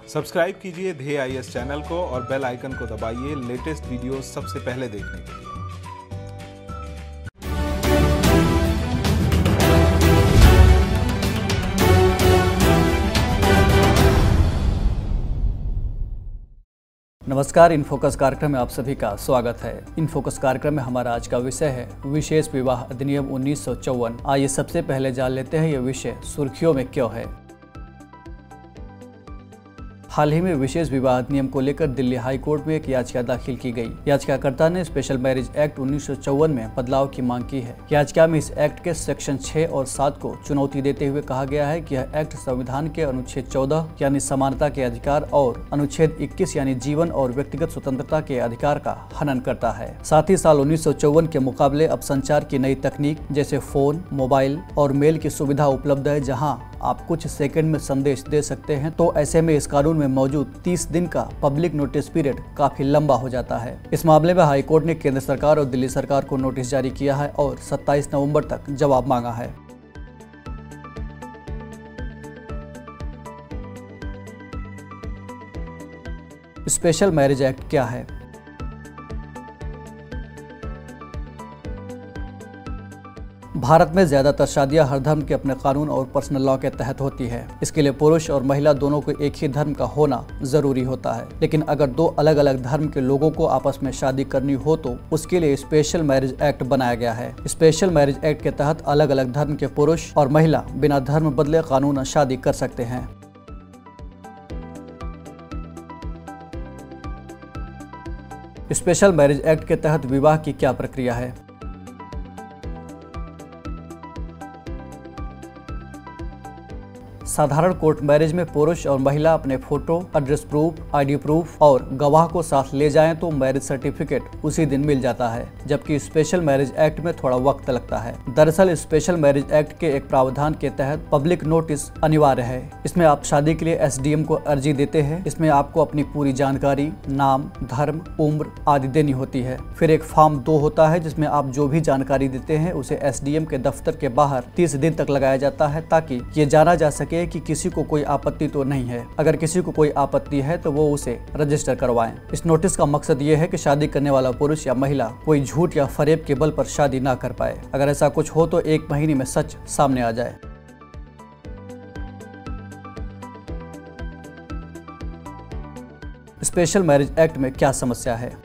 Subscribe कीजिए ध्येय IAS channel को और बेल आइकन को दबाइए लेटेस्ट वीडियो सबसे पहले देखने के लिए। नमस्कार, इन फोकस कार्यक्रम में आप सभी का स्वागत है। इन फोकस कार्यक्रम में हमारा आज का विषय है विशेष विवाह अधिनियम 1954। आइए सबसे पहले जान लेते हैं यह विषय सुर्खियों में क्यों है। हाल ही में विशेष विवाह अधिनियम को लेकर दिल्ली हाई कोर्ट में एक याचिका दाखिल की गई। याचिकाकर्ता ने स्पेशल मैरिज एक्ट 1954 में बदलाव की मांग की है। याचिका में इस एक्ट के सेक्शन 6 और 7 को चुनौती देते हुए कहा गया है कि यह एक्ट संविधान के अनुच्छेद 14 यानी समानता के अधिकार और अनुच्छेद 21 यानी जीवन और व्यक्तिगत स्वतंत्रता के अधिकार का हनन करता है। साथ ही साल 1954 के मुकाबले अब संचार की नई तकनीक जैसे फोन, मोबाइल और मेल की सुविधा उपलब्ध है, जहाँ आप कुछ सेकंड में संदेश दे सकते हैं। तो ऐसे में इस कानून में मौजूद 30 दिन का पब्लिक नोटिस पीरियड काफी लंबा हो जाता है। इस मामले में हाई कोर्ट ने केंद्र सरकार और दिल्ली सरकार को नोटिस जारी किया है और 27 नवंबर तक जवाब मांगा है। स्पेशल मैरिज एक्ट क्या है? भारत में ज्यादातर शादियां हर धर्म के अपने कानून और पर्सनल लॉ के तहत होती है। इसके लिए पुरुष और महिला दोनों को एक ही धर्म का होना जरूरी होता है। लेकिन अगर दो अलग अलग धर्म के लोगों को आपस में शादी करनी हो तो उसके लिए स्पेशल मैरिज एक्ट बनाया गया है। स्पेशल मैरिज एक्ट के तहत अलग अलग धर्म के पुरुष और महिला बिना धर्म बदले कानूनन शादी कर सकते हैं। स्पेशल मैरिज एक्ट के तहत विवाह की क्या प्रक्रिया है? साधारण कोर्ट मैरिज में पुरुष और महिला अपने photo, address proof, ID proof और गवाह को साथ ले जाएं तो मैरिज सर्टिफिकेट उसी दिन मिल जाता है, जबकि स्पेशल मैरिज एक्ट में थोड़ा वक्त लगता है। दरअसल स्पेशल मैरिज एक्ट के एक प्रावधान के तहत पब्लिक नोटिस अनिवार्य है। इसमें आप शादी के लिए SDM को अर्जी देते हैं। इसमें आपको अपनी पूरी जानकारी, नाम, धर्म, उम्र आदि देनी होती है। फिर एक फॉर्म 2 होता है जिसमें आप जो भी जानकारी देते हैं उसे SDM के दफ्तर के बाहर 30 दिन तक लगाया जाता है, ताकि ये जाना जा सके कि किसी को कोई आपत्ति तो नहीं है। अगर किसी को कोई आपत्ति है तो वो उसे रजिस्टर करवाएं। इस नोटिस का मकसद ये है कि शादी करने वाला पुरुष या महिला कोई झूठ या फरेब के बल पर शादी ना कर पाए। अगर ऐसा कुछ हो तो 1 महीने में सच सामने आ जाए। स्पेशल मैरिज एक्ट में क्या समस्या है?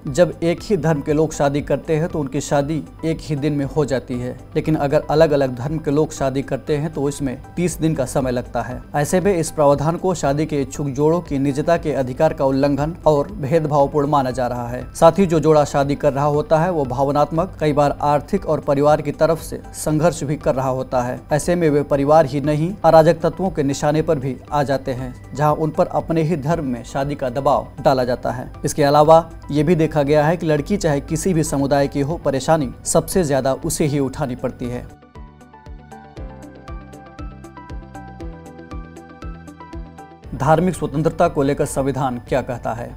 जब एक ही धर्म के लोग शादी करते हैं तो उनकी शादी एक ही दिन में हो जाती है। लेकिन अगर अलग अलग धर्म के लोग शादी करते हैं तो इसमें 30 दिन का समय लगता है। ऐसे में इस प्रावधान को शादी के इच्छुक जोड़ों की निजता के अधिकार का उल्लंघन और भेदभावपूर्ण माना जा रहा है। साथ ही जो जोड़ा शादी कर रहा होता है वो भावनात्मक, कई बार आर्थिक और परिवार की तरफ से संघर्ष भी कर रहा होता है। ऐसे में वे परिवार ही नहीं, अराजक तत्वों के निशाने पर भी आ जाते हैं, जहाँ उन पर अपने ही धर्म में शादी का दबाव डाला जाता है। इसके अलावा ये भी देखा गया है कि लड़की चाहे किसी भी समुदाय की हो, परेशानी सबसे ज्यादा उसे ही उठानी पड़ती है। धार्मिक स्वतंत्रता को लेकर संविधान क्या कहता है?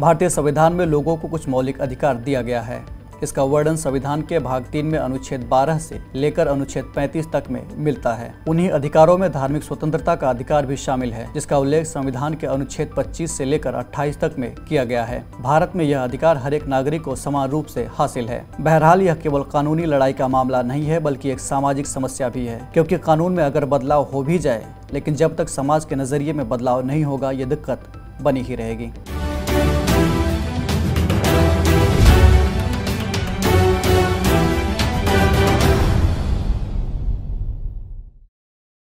भारतीय संविधान में लोगों को कुछ मौलिक अधिकार दिया गया है। इसका वर्णन संविधान के भाग 3 में अनुच्छेद 12 से लेकर अनुच्छेद 35 तक में मिलता है। उन्हीं अधिकारों में धार्मिक स्वतंत्रता का अधिकार भी शामिल है, जिसका उल्लेख संविधान के अनुच्छेद 25 से लेकर 28 तक में किया गया है। भारत में यह अधिकार हर एक नागरिक को समान रूप से हासिल है। बहरहाल यह केवल कानूनी लड़ाई का मामला नहीं है, बल्कि एक सामाजिक समस्या भी है, क्योंकि कानून में अगर बदलाव हो भी जाए, लेकिन जब तक समाज के नजरिए में बदलाव नहीं होगा, ये दिक्कत बनी ही रहेगी।